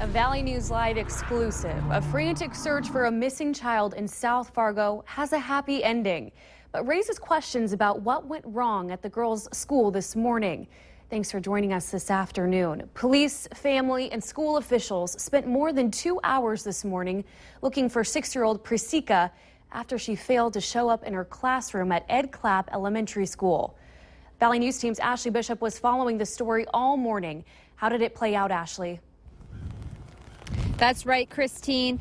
A Valley News Live exclusive. A frantic search for a missing child in South Fargo has a happy ending, but raises questions about what went wrong at the girls' school this morning. Thanks for joining us this afternoon. Police, family, and school officials spent more than 2 hours this morning looking for 6-year-old Priscilla after she failed to show up in her classroom at Ed Clapp Elementary School. Valley News Team's Ashley Bishop was following the story all morning. How did it play out, Ashley? That's right, Christine.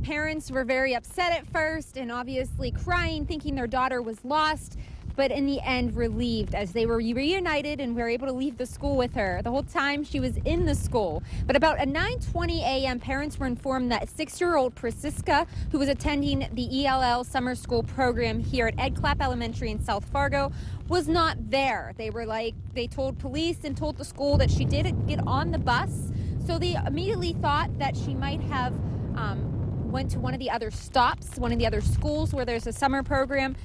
Parents were very upset at first and obviously crying, thinking their daughter was lost, but in the end relieved as they were reunited and were able to leave the school with her. The whole time she was in the school. But about at 9:20 a.m., parents were informed that 6-year-old Priscilla, who was attending the ELL summer school program here at Ed Clapp Elementary in South Fargo, was not there. They told police and told the school that she didn't get on the bus. So they immediately thought that she might have went to one of the other stops, one of the other schools where there's a summer program.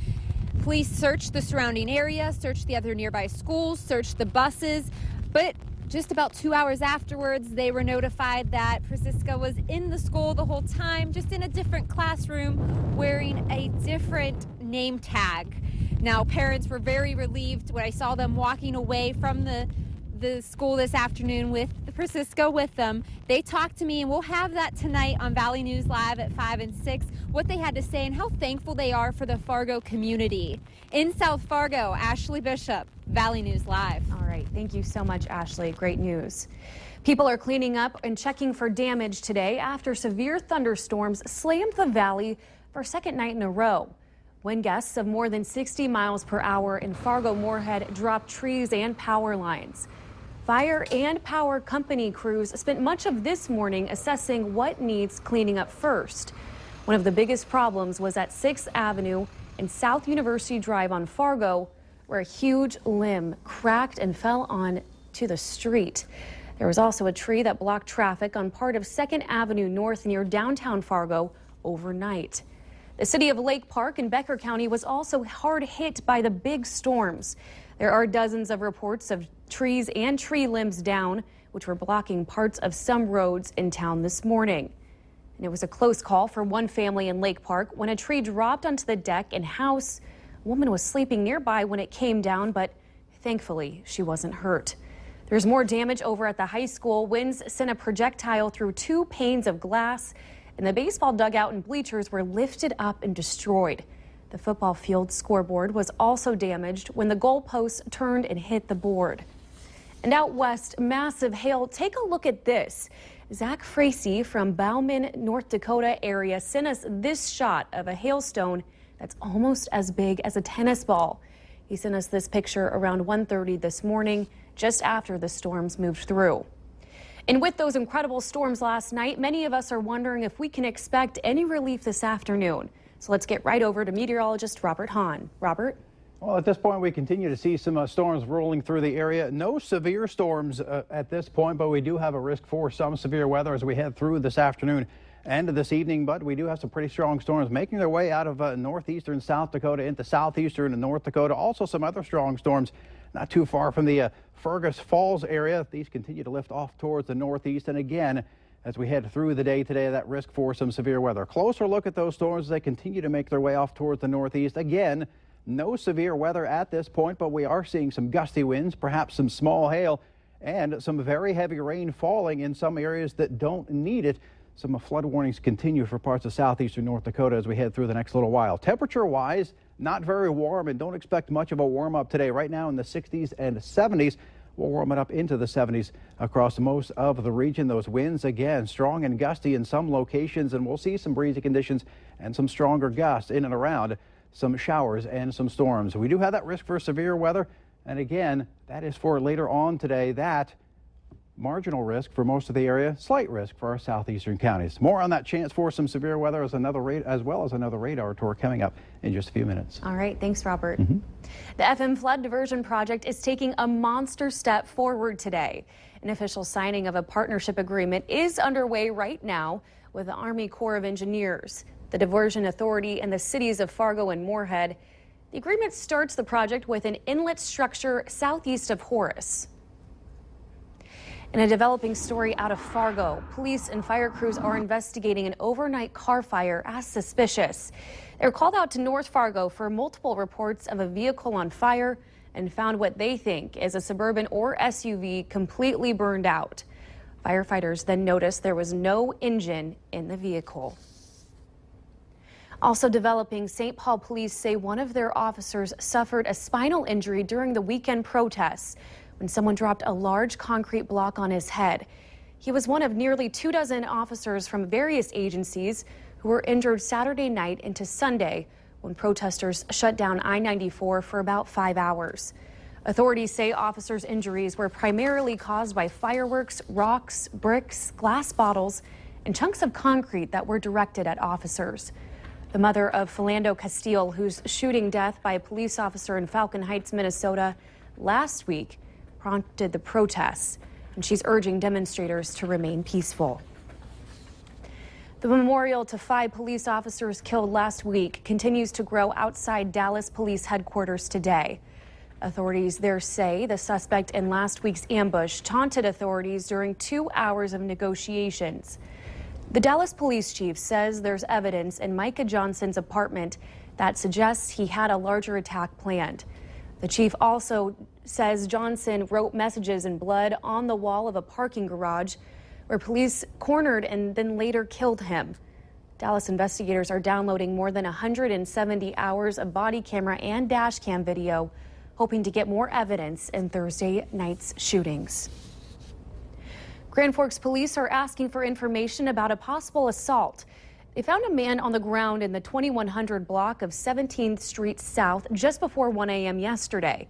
Police searched the surrounding area, searched the other nearby schools, searched the buses, but just about 2 hours afterwards, they were notified that Priscilla was in the school the whole time, just in a different classroom, wearing a different name tag. Now, parents were very relieved when I saw them walking away from the school this afternoon with Priscilla with them. They talked to me, and we'll have that tonight on Valley News Live at 5 and 6, what they had to say and how thankful they are for the Fargo community. In South Fargo, Ashley Bishop, Valley News Live. All right, thank you so much, Ashley. Great news. People are cleaning up and checking for damage today after severe thunderstorms slammed the valley for a second night in a row. Wind gusts of more than 60 miles per hour in Fargo-Moorhead dropped trees and power lines. Fire and power company crews spent much of this morning assessing what needs cleaning up first. One of the biggest problems was at 6th Avenue and South University Drive on Fargo, where a huge limb cracked and fell onto the street. There was also a tree that blocked traffic on part of 2nd Avenue North near downtown Fargo overnight. The city of Lake Park in Becker County was also hard hit by the big storms. There are dozens of reports of trees and tree limbs down, which were blocking parts of some roads in town this morning. And it was a close call for one family in Lake Park when a tree dropped onto the deck and house. A woman was sleeping nearby when it came down, but thankfully she wasn't hurt. There's more damage over at the high school. Winds sent a projectile through 2 panes of glass, and the baseball dugout and bleachers were lifted up and destroyed. The football field scoreboard was also damaged when the goalpost turned and hit the board. And out west, massive hail. Take a look at this. Zach Fracey from Bowman, North Dakota area sent us this shot of a hailstone that's almost as big as a tennis ball. He sent us this picture around 1:30 this morning, just after the storms moved through. And with those incredible storms last night, many of us are wondering if we can expect any relief this afternoon. So let's get right over to meteorologist Robert Hahn. Robert? Well, at this point, we continue to see some storms rolling through the area. No severe storms at this point, but we do have a risk for some severe weather as we head through this afternoon and this evening. But we do have some pretty strong storms making their way out of northeastern South Dakota into southeastern and North Dakota. Also some other strong storms not too far from the Fergus Falls area. These continue to lift off towards the northeast. And again, as we head through the day today, that risk for some severe weather. Closer look at those storms as they continue to make their way off towards the northeast. Again, no severe weather at this point, but we are seeing some gusty winds, perhaps some small hail, and some very heavy rain falling in some areas that don't need it. Some flood warnings continue for parts of southeastern North Dakota as we head through the next little while. Temperature-wise, not very warm, and don't expect much of a warm-up today. Right now in the 60s and 70s. We'll warm it up into the 70s across most of the region. Those winds, again, strong and gusty in some locations, and we'll see some breezy conditions and some stronger gusts in and around some showers and some storms. We do have that risk for severe weather, and again, that is for later on today. That marginal risk for most of the area, slight risk for our southeastern counties. More on that chance for some severe weather as well as another radar tour coming up in just a few minutes. All right, thanks, Robert. The FM Flood Diversion Project is taking a monster step forward today. An official signing of a partnership agreement is underway right now with the Army Corps of Engineers, the Diversion Authority, and the cities of Fargo and Moorhead. The agreement starts the project with an inlet structure southeast of Horace. In a developing story out of Fargo, police and fire crews are investigating an overnight car fire as suspicious. They were called out to North Fargo for multiple reports of a vehicle on fire and found what they think is a Suburban or SUV completely burned out. Firefighters then noticed there was no engine in the vehicle. Also developing, St. Paul police say one of their officers suffered a spinal injury during the weekend protests when someone dropped a large concrete block on his head. He was one of nearly 24 officers from various agencies who were injured Saturday night into Sunday when protesters shut down I-94 for about 5 hours. Authorities say officers' injuries were primarily caused by fireworks, rocks, bricks, glass bottles, and chunks of concrete that were directed at officers. The mother of Philando Castile, whose shooting death by a police officer in Falcon Heights, Minnesota last week prompted the protests, and she's urging demonstrators to remain peaceful. The memorial to 5 police officers killed last week continues to grow outside Dallas Police Headquarters today. Authorities there say the suspect in last week's ambush taunted authorities during 2 hours of negotiations. The Dallas police chief says there's evidence in Micah Johnson's apartment that suggests he had a larger attack planned. The chief also says Johnson wrote messages in blood on the wall of a parking garage where police cornered and then later killed him. Dallas investigators are downloading more than 170 hours of body camera and dash cam video, hoping to get more evidence in Thursday night's shootings. Grand Forks police are asking for information about a possible assault. They found a man on the ground in the 2100 block of 17th Street South just before 1 a.m. yesterday.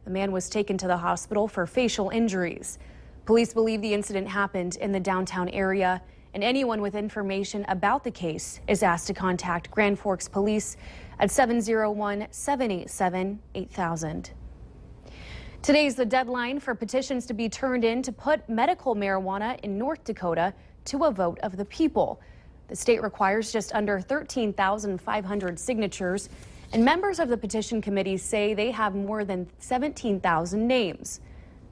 The man was taken to the hospital for facial injuries. Police believe the incident happened in the downtown area, and anyone with information about the case is asked to contact Grand Forks Police at 701-787-8000. Today's the deadline for petitions to be turned in to put medical marijuana in North Dakota to a vote of the people. The state requires just under 13,500 signatures, and members of the petition committee say they have more than 17,000 names.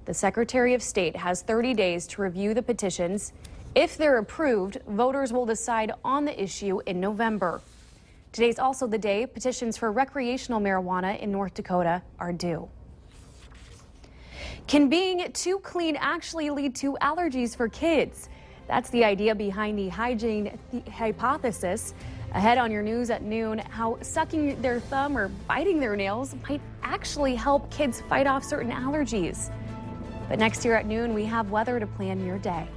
The Secretary of State has 30 days to review the petitions. If they're approved, voters will decide on the issue in November. Today's also the day petitions for recreational marijuana in North Dakota are due. Can being too clean actually lead to allergies for kids? That's the idea behind the hygiene hypothesis. Ahead on your news at noon, how sucking their thumb or biting their nails might actually help kids fight off certain allergies. But next year at noon, we have weather to plan your day.